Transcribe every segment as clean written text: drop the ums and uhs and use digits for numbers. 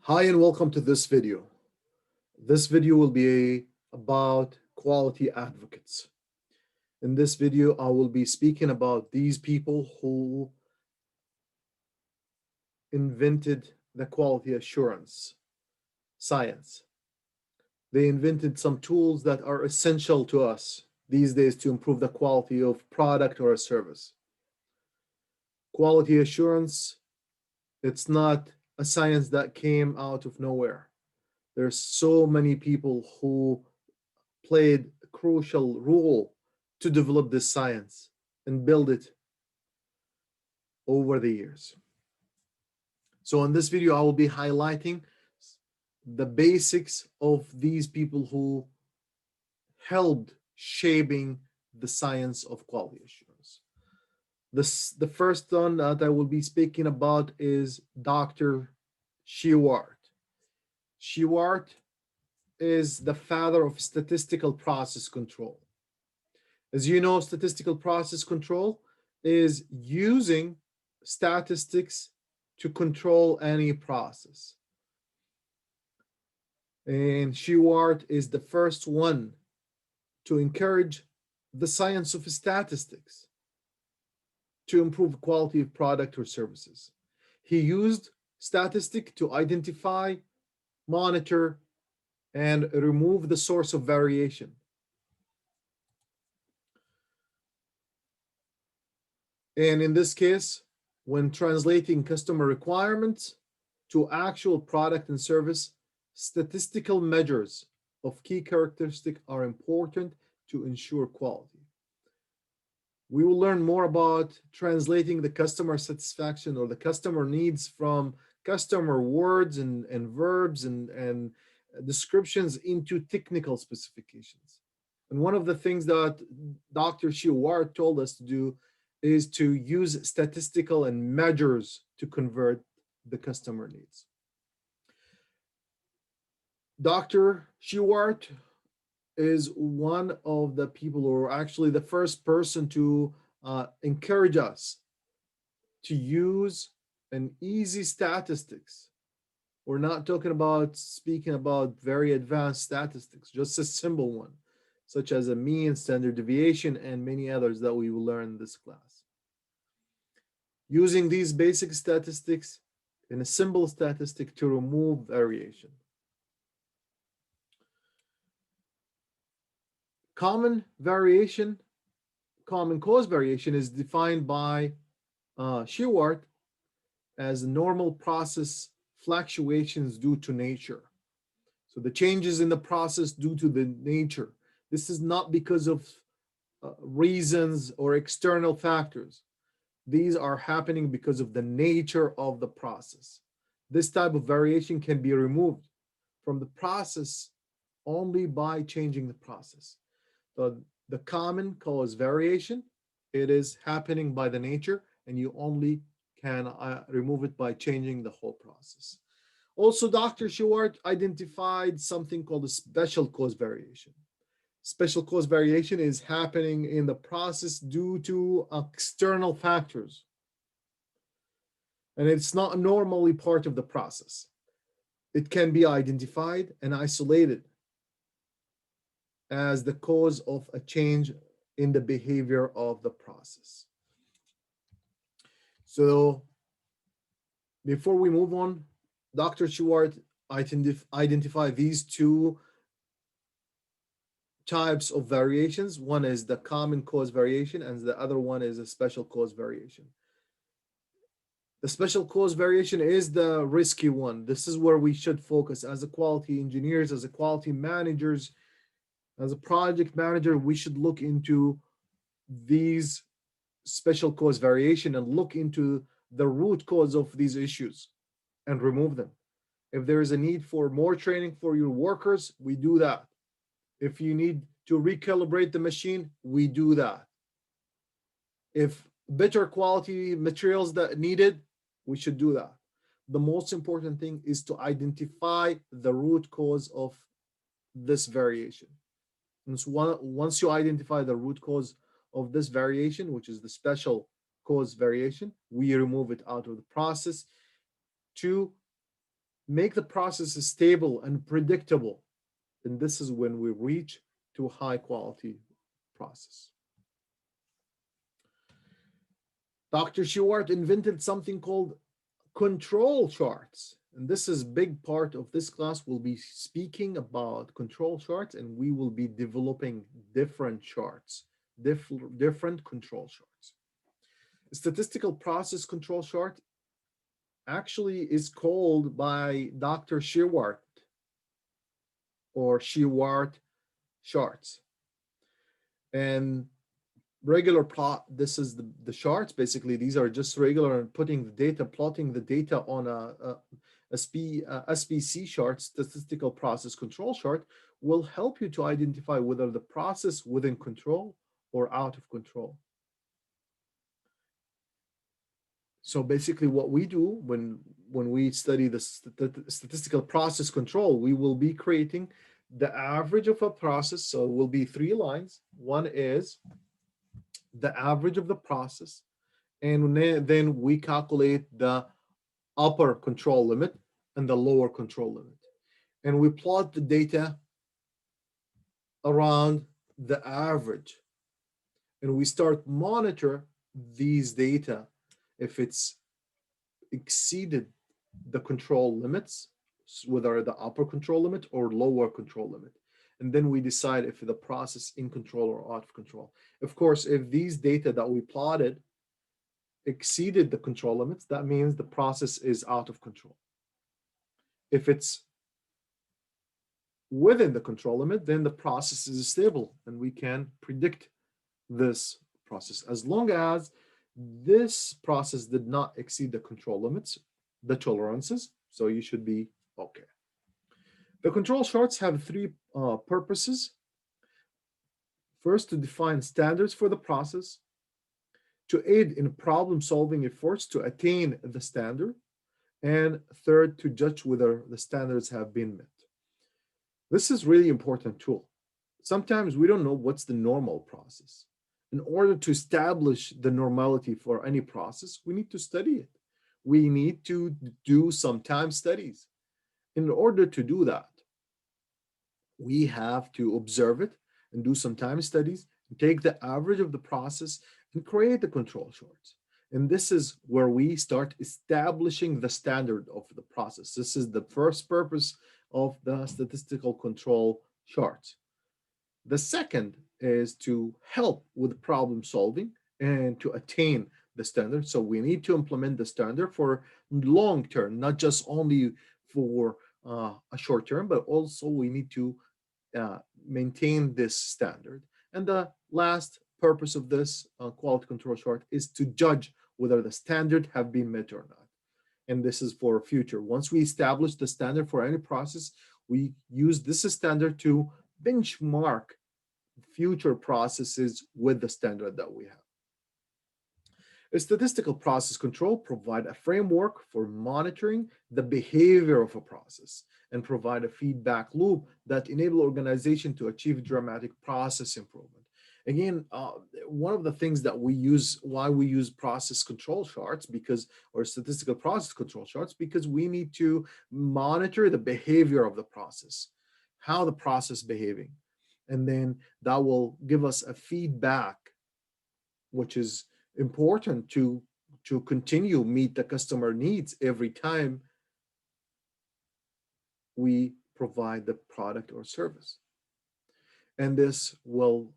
Hi and welcome to this video. This video will be about quality advocates. In this video, I will be speaking about these people who invented the quality assurance science. They invented some tools that are essential to us these days to improve the quality of product or a service. Quality assurance, it's not a science that came out of nowhere. There's so many people who played a crucial role to develop this science and build it over the years. So in this video, I will be highlighting the basics of these people who helped shaping the science of quality assurance. The first one that I will be speaking about is Dr. Shewhart. Shewhart is the father of statistical process control. As you know, statistical process control is using statistics to control any process. And Shewhart is the first one to encourage the science of statistics to improve quality of product or services. He used statistics to identify, monitor, and remove the source of variation. And in this case, when translating customer requirements to actual product and service, statistical measures of key characteristics are important to ensure quality. We will learn more about translating the customer satisfaction or the customer needs from customer words and verbs and descriptions into technical specifications. And one of the things that Dr. Shewhart told us to do is to use statistical and measures to convert the customer needs. Dr. Shewhart is one of the people, or actually the first person to encourage us to use an easy statistics. We're not speaking about very advanced statistics, just a simple one, such as a mean, standard deviation, and many others that we will learn in this class. Using these basic statistics in a simple statistic to remove variation. Common cause variation is defined by Shewhart as normal process fluctuations due to nature. So the changes in the process due to the nature. This is not because of reasons or external factors. These are happening because of the nature of the process. This type of variation can be removed from the process only by changing the process. The common cause variation, it is happening by the nature, and you only can remove it by changing the whole process. Also, Dr. Shewhart identified something called a special cause variation. Special cause variation is happening in the process due to external factors. And it's not normally part of the process. It can be identified and isolated as the cause of a change in the behavior of the process. So before we move on, Dr. Shewhart identified these two types of variations. One is the common cause variation, and the other one is a special cause variation. The special cause variation is the risky one. This is where we should focus as a quality engineers, as a quality managers, as a project manager. We should look into these special cause variation and look into the root cause of these issues and remove them. If there is a need for more training for your workers, we do that. If you need to recalibrate the machine, we do that. If better quality materials that needed, we should do that. The most important thing is to identify the root cause of this variation. And so once you identify the root cause of this variation, which is the special cause variation, we remove it out of the process to make the process stable and predictable. And this is when we reach to a high quality process. Dr. Shewhart invented something called control charts. And this is a big part of this class. We'll be speaking about control charts, and we will be developing different charts, different control charts. Statistical process control chart actually is called by Dr. Shewhart or Shewhart charts. And regular plot, this is the charts. Basically, these are just regular and putting the data, plotting the data on a SPC chart, statistical process control chart, will help you to identify whether the process within control or out of control. So basically what we do when we study the statistical process control, we will be creating the average of a process. So it will be 3 lines. One is the average of the process, and then we calculate the upper control limit and the lower control limit. And we plot the data around the average. And we start monitor these data if it's exceeded the control limits, whether the upper control limit or lower control limit. And then we decide if the process in control or out of control. Of course, if these data that we plotted exceeded the control limits, that means the process is out of control. If it's within the control limit, then the process is stable and we can predict this process. As long as this process did not exceed the control limits, the tolerances, so you should be okay. The control charts have 3 purposes. First, to define standards for the process, to aid in problem-solving efforts to attain the standard, and third, to judge whether the standards have been met. This is really important tool. Sometimes we don't know what's the normal process. In order to establish the normality for any process, we need to study it. We need to do some time studies. In order to do that, we have to observe it and do some time studies and take the average of the process and create the control charts. And this is where we start establishing the standard of the process. This is the first purpose of the statistical control charts. The second is to help with problem solving and to attain the standard. So we need to implement the standard for long term, not just only for a short term, but also we need to maintain this standard. And the last purpose of this quality control chart is to judge whether the standard have been met or not. And this is for future. Once we establish the standard for any process, we use this standard to benchmark future processes with the standard that we have. A statistical process control provide a framework for monitoring the behavior of a process and provide a feedback loop that enable organization to achieve dramatic process improvement. Again, one of the things that we use, why we use process control charts, or statistical process control charts, because we need to monitor the behavior of the process, how the process behaving. And then that will give us a feedback, which is important to continue meet the customer needs every time we provide the product or service. And this will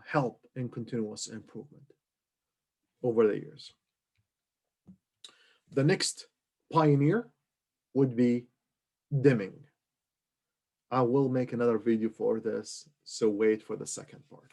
help in continuous improvement over the years. The next pioneer would be Deming. I will make another video for this, so wait for the second part.